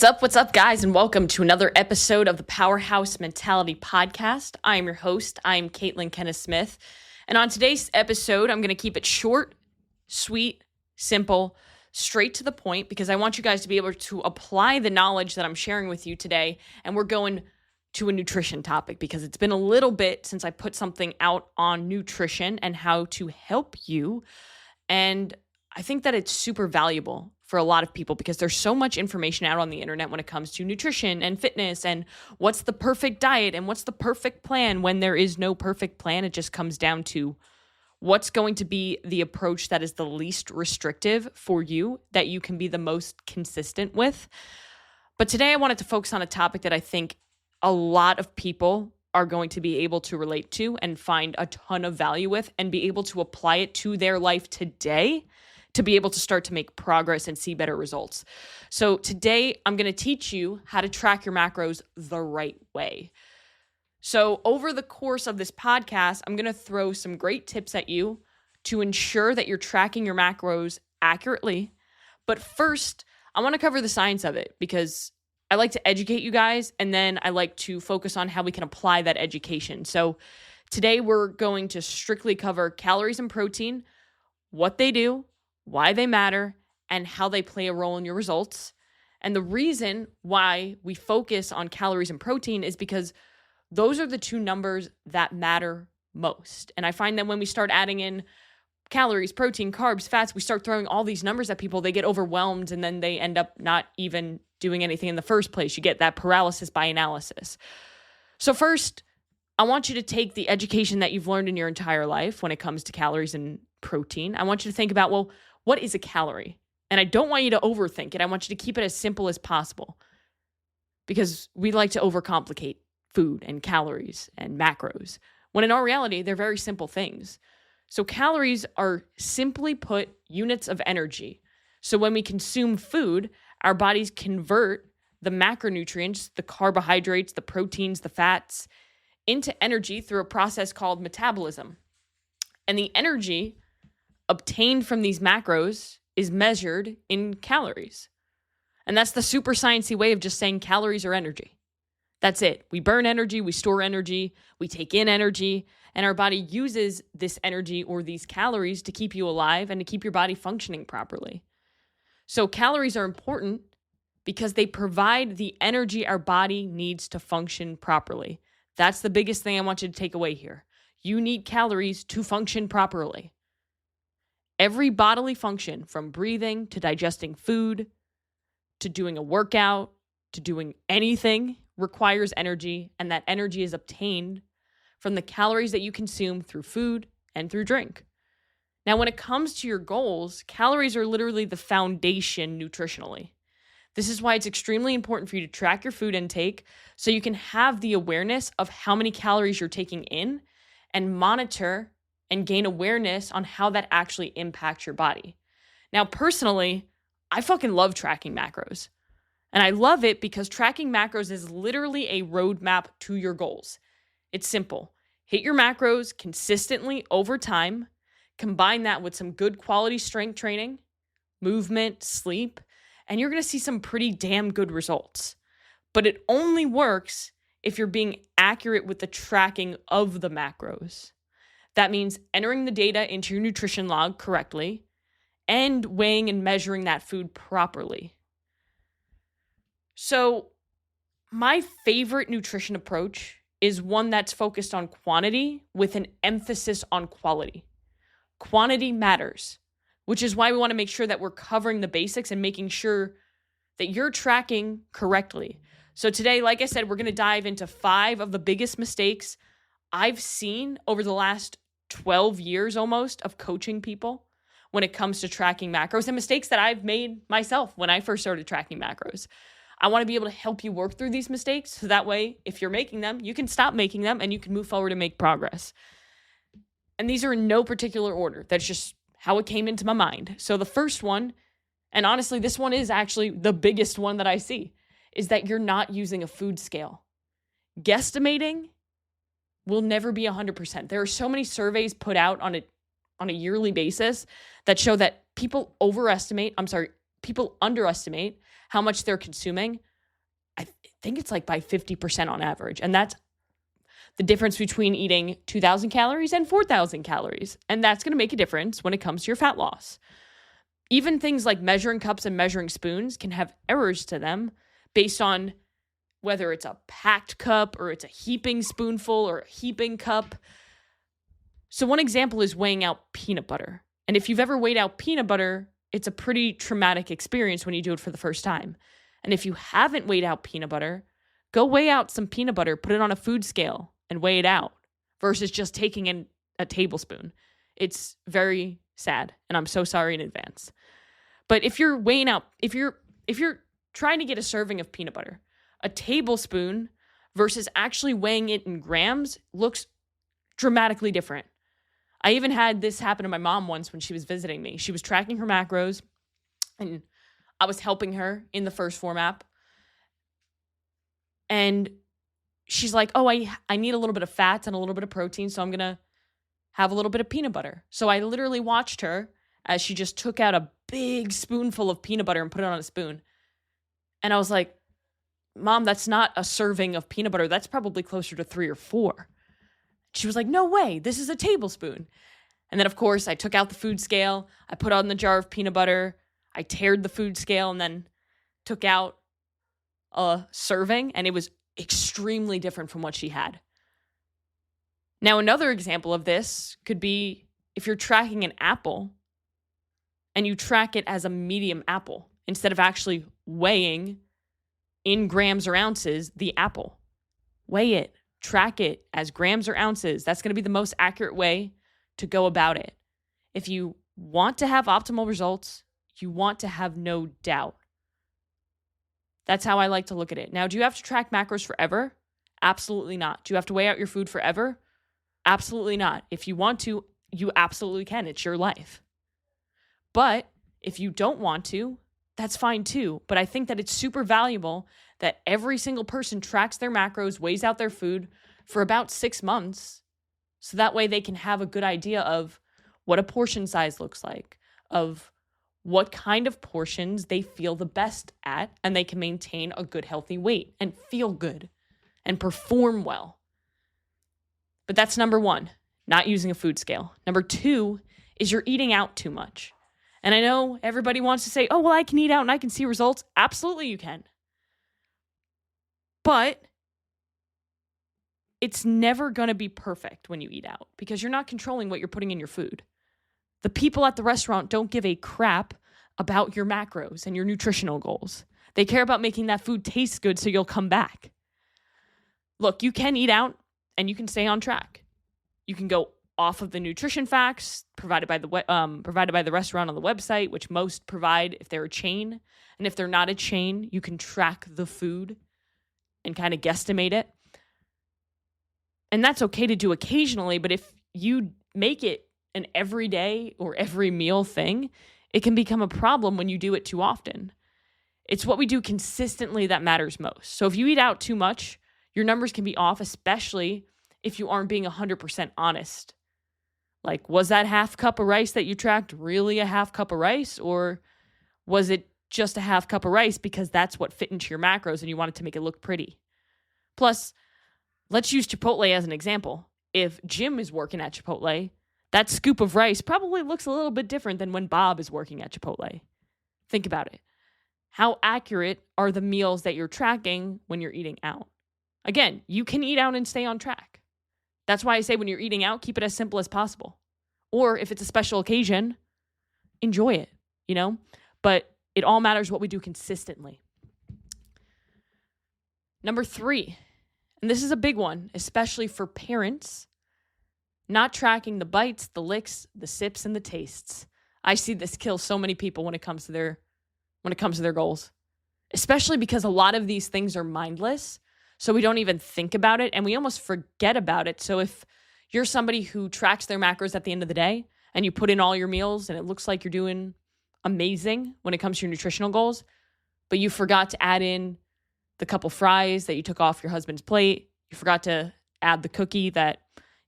What's up, guys, and welcome to another episode of the Powerhouse Mentality podcast. I am your host. I'm Caitlin Kenneth Smith, and on today's episode, I'm going to keep it short, sweet, simple, straight to the point, because I want you guys to be able to apply the knowledge that I'm sharing with you today, and we're going to a nutrition topic, because it's been a little bit since I put something out on nutrition and how to help you, and I think that it's super valuable for a lot of people because there's so much information out on the internet when it comes to nutrition and fitness and what's the perfect diet and what's the perfect plan when there is no perfect plan. It just comes down to what's going to be the approach that is the least restrictive for you, that you can be the most consistent with. But today I wanted to focus on a topic that I think a lot of people are going to be able to relate to and find a ton of value with and be able to apply it to their life today to be able to start to make progress and see better results. So today I'm going to teach you how to track your macros the right way. So over the course of this podcast, I'm going to throw some great tips at you to ensure that you're tracking your macros accurately. But first, I want to cover the science of it because I like to educate you guys, and then I like to focus on how we can apply that education. So today we're going to strictly cover calories and protein, what they do, why they matter, and how they play a role in your results. And the reason why we focus on calories and protein is because those are the two numbers that matter most. And I find that when we start adding in calories, protein, carbs, fats, we start throwing all these numbers at people, they get overwhelmed, and then they end up not even doing anything in the first place. You get that paralysis by analysis. So first, I want you to take the education that you've learned in your entire life when it comes to calories and protein. I want you to think about, well, what is a calorie? And I don't want you to overthink it. I want you to keep it as simple as possible because we like to overcomplicate food and calories and macros, when in all reality, they're very simple things. So calories are, simply put, units of energy. So when we consume food, our bodies convert the macronutrients, the carbohydrates, the proteins, the fats, into energy through a process called metabolism. And the energy obtained from these macros is measured in calories. And that's the super sciencey way of just saying calories are energy. That's it. We burn energy, we store energy, we take in energy, and our body uses this energy or these calories to keep you alive and to keep your body functioning properly. So calories are important because they provide the energy our body needs to function properly. That's the biggest thing I want you to take away here. You need calories to function properly. Every bodily function, from breathing to digesting food, to doing a workout, to doing anything, requires energy, and that energy is obtained from the calories that you consume through food and through drink. Now, when it comes to your goals, calories are literally the foundation nutritionally. This is why it's extremely important for you to track your food intake so you can have the awareness of how many calories you're taking in and monitor and gain awareness on how that actually impacts your body. Now, personally, I fucking love tracking macros. And I love it because tracking macros is literally a roadmap to your goals. It's simple. Hit your macros consistently over time. Combine that with some good quality strength training, movement, sleep, and you're going to see some pretty damn good results. But it only works if you're being accurate with the tracking of the macros. That means entering the data into your nutrition log correctly and weighing and measuring that food properly. So my favorite nutrition approach is one that's focused on quantity with an emphasis on quality. Quantity matters, which is why we want to make sure that we're covering the basics and making sure that you're tracking correctly. So today, like I said, we're going to dive into 5 of the biggest mistakes I've seen over the last 12 years almost of coaching people when it comes to tracking macros, and mistakes that I've made myself when I first started tracking macros. I want to be able to help you work through these mistakes so that way, if you're making them, you can stop making them and you can move forward and make progress. And these are in no particular order. That's just how it came into my mind. So the first one, and honestly, this one is actually the biggest one that I see, is that you're not using a food scale. Guesstimating will never be 100%. There are so many surveys put out on a yearly basis that show that people underestimate how much they're consuming think it's like by 50% on average. And that's the difference between eating 2,000 calories and 4,000 calories. And that's going to make a difference when it comes to your fat loss. Even things like measuring cups and measuring spoons can have errors to them based on whether it's a packed cup or it's a heaping spoonful or a heaping cup. So one example is weighing out peanut butter. And if you've ever weighed out peanut butter, it's a pretty traumatic experience when you do it for the first time. And if you haven't weighed out peanut butter, go weigh out some peanut butter, put it on a food scale and weigh it out versus just taking in a tablespoon. It's very sad, and I'm so sorry in advance. But if you're weighing out, if you're trying to get a serving of peanut butter, a tablespoon versus actually weighing it in grams looks dramatically different. I even had this happen to my mom once when she was visiting me. She was tracking her macros, and I was helping her in the First Form app. And she's like, oh, I need a little bit of fats and a little bit of protein, so I'm going to have a little bit of peanut butter. So I literally watched her as she just took out a big spoonful of peanut butter and put it on a spoon. And I was like, Mom, that's not a serving of peanut butter. That's probably closer to 3 or 4. She was like, no way, this is a tablespoon. And then, of course, I took out the food scale. I put on the jar of peanut butter. I tared the food scale and then took out a serving. And it was extremely different from what she had. Now, another example of this could be if you're tracking an apple and you track it as a medium apple instead of actually weighing in grams or ounces the apple. Weigh it, track it as grams or ounces. That's going to be the most accurate way to go about it. If you want to have optimal results, you want to have no doubt. That's how I like to look at it. Now, do you have to track macros forever? Absolutely not. Do you have to weigh out your food forever? Absolutely not. If you want to, you absolutely can. It's your life. But if you don't want to, that's fine too. But I think that it's super valuable that every single person tracks their macros, weighs out their food for about 6 months. So that way they can have a good idea of what a portion size looks like, of what kind of portions they feel the best at, and they can maintain a good, healthy weight and feel good and perform well. But that's number 1, not using a food scale. Number 2 is you're eating out too much. And I know everybody wants to say, oh, well, I can eat out and I can see results. Absolutely, you can. But it's never going to be perfect when you eat out because you're not controlling what you're putting in your food. The people at the restaurant don't give a crap about your macros and your nutritional goals. They care about making that food taste good so you'll come back. Look, you can eat out and you can stay on track. You can go off of the nutrition facts provided by the restaurant on the website, which most provide if they're a chain. And if they're not a chain, you can track the food and kind of guesstimate it. And that's okay to do occasionally, but if you make it an everyday or every meal thing, it can become a problem when you do it too often. It's what we do consistently that matters most. So if you eat out too much, your numbers can be off, especially if you aren't being 100% honest. Like, was that half cup of rice that you tracked really a half cup of rice? Or was it just a half cup of rice because that's what fit into your macros and you wanted to make it look pretty? Plus, let's use Chipotle as an example. If Jim is working at Chipotle, that scoop of rice probably looks a little bit different than when Bob is working at Chipotle. Think about it. How accurate are the meals that you're tracking when you're eating out? Again, you can eat out and stay on track. That's why I say when you're eating out, keep it as simple as possible. Or if it's a special occasion, enjoy it, But it all matters what we do consistently. Number 3, and this is a big one, especially for parents, not tracking the bites, the licks, the sips, and the tastes. I see this kill so many people when it comes to their goals, especially because a lot of these things are mindless. So we don't even think about it and we almost forget about it. So if you're somebody who tracks their macros at the end of the day and you put in all your meals and it looks like you're doing amazing when it comes to your nutritional goals, but you forgot to add in the couple fries that you took off your husband's plate, you forgot to add the cookie that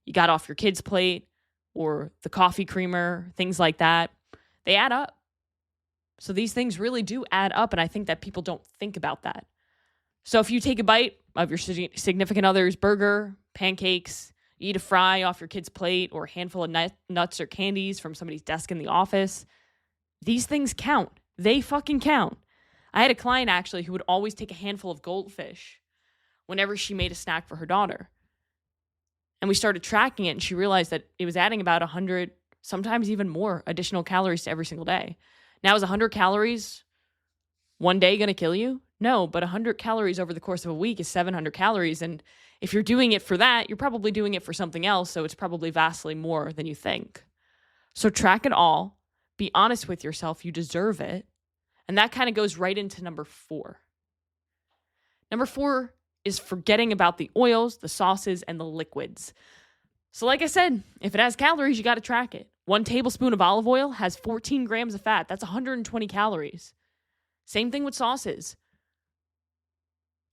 you got off your kid's plate or the coffee creamer, things like that, they add up. So these things really do add up. And I think that people don't think about that. So if you take a bite of your significant other's burger, pancakes, you eat a fry off your kid's plate, or a handful of nuts or candies from somebody's desk in the office, these things count. They fucking count. I had a client actually who would always take a handful of goldfish whenever she made a snack for her daughter. And we started tracking it, and she realized that it was adding about 100, sometimes even more additional calories to every single day. Now, is 100 calories one day going to kill you? No, but 100 calories over the course of a week is 700 calories. And if you're doing it for that, you're probably doing it for something else. So it's probably vastly more than you think. So track it all. Be honest with yourself. You deserve it. And that kind of goes right into number 4. Number 4 is forgetting about the oils, the sauces, and the liquids. So like I said, if it has calories, you got to track it. 1 tablespoon of olive oil has 14 grams of fat. That's 120 calories. Same thing with sauces.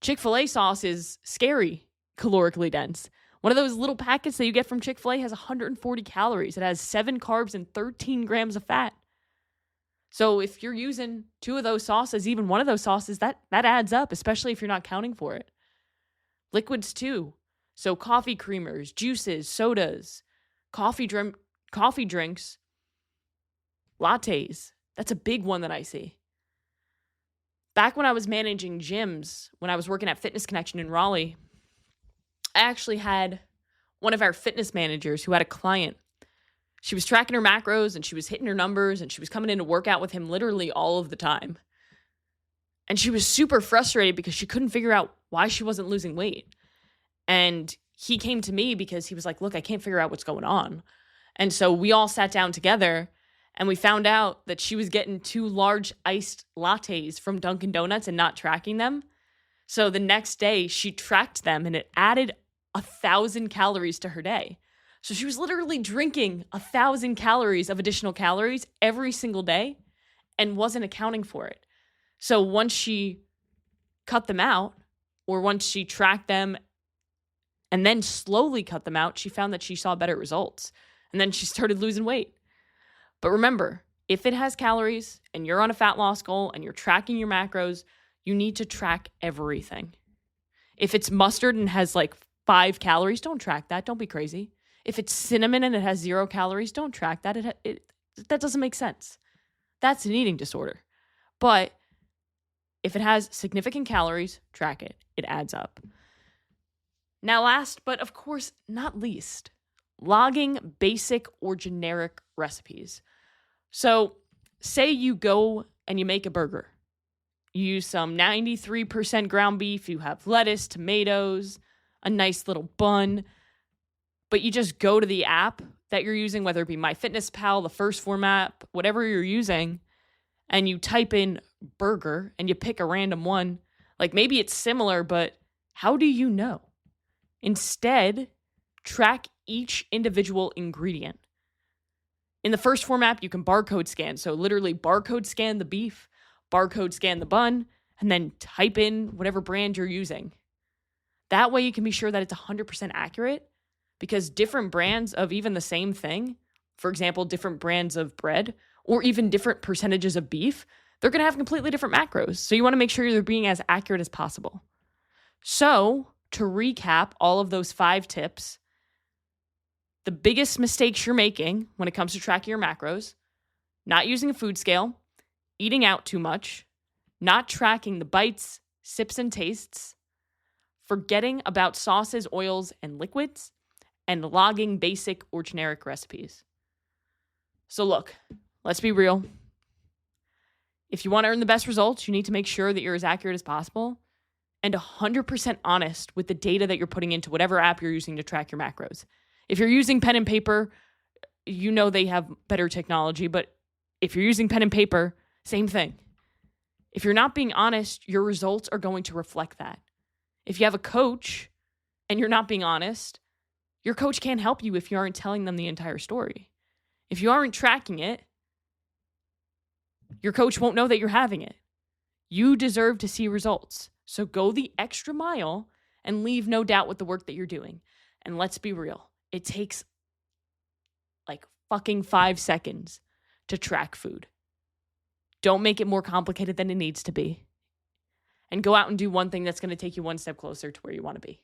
Chick-fil-A sauce is scary, calorically dense. One of those little packets that you get from Chick-fil-A has 140 calories. It has 7 carbs and 13 grams of fat. So if you're using 2 of those sauces, even one of those sauces, that adds up, especially if you're not counting for it. Liquids too. So coffee creamers, juices, sodas, coffee drinks, lattes. That's a big one that I see. Back when I was managing gyms, when I was working at Fitness Connection in Raleigh, I actually had one of our fitness managers who had a client. She was tracking her macros and she was hitting her numbers and she was coming in to work out with him literally all of the time. And she was super frustrated because she couldn't figure out why she wasn't losing weight. And he came to me because he was like, look, I can't figure out what's going on. And so we all sat down together and we found out that she was getting 2 large iced lattes from Dunkin' Donuts and not tracking them. So the next day she tracked them and it added 1,000 calories to her day. So she was literally drinking 1,000 calories of additional calories every single day and wasn't accounting for it. So once she cut them out, or once she tracked them and then slowly cut them out, she found that she saw better results. And then she started losing weight. But remember, if it has calories and you're on a fat loss goal and you're tracking your macros, you need to track everything. If it's mustard and has like 5 calories, don't track that. Don't be crazy. If it's cinnamon and it has 0 calories, don't track that. That doesn't make sense. That's an eating disorder. But if it has significant calories, track it. It adds up. Now, last, but of course not least, logging basic or generic recipes. So say you go and you make a burger. You use some 93% ground beef. You have lettuce, tomatoes, a nice little bun. But you just go to the app that you're using, whether it be MyFitnessPal, the First Form app, whatever you're using, and you type in burger and you pick a random one. Like maybe it's similar, but how do you know? Instead, track each individual ingredient. In the First Form app, you can barcode scan. So literally barcode scan the beef, barcode scan the bun, and then type in whatever brand you're using. That way you can be sure that it's 100% accurate, because different brands of even the same thing, for example, different brands of bread or even different percentages of beef, they're going to have completely different macros. So you want to make sure you're being as accurate as possible. So to recap all of those 5 tips, the biggest mistakes you're making when it comes to tracking your macros: not using a food scale, eating out too much, not tracking the bites, sips, and tastes, forgetting about sauces, oils, and liquids, and logging basic or generic recipes. So look, let's be real. If you want to earn the best results, you need to make sure that you're as accurate as possible and 100% honest with the data that you're putting into whatever app you're using to track your macros. If you're using pen and paper, you know they have better technology, but if you're using pen and paper, same thing. If you're not being honest, your results are going to reflect that. If you have a coach and you're not being honest, your coach can't help you if you aren't telling them the entire story. If you aren't tracking it, your coach won't know that you're having it. You deserve to see results. So go the extra mile and leave no doubt with the work that you're doing. And let's be real. It takes like fucking 5 seconds to track food. Don't make it more complicated than it needs to be. and go out and do one thing that's going to take you one step closer to where you want to be.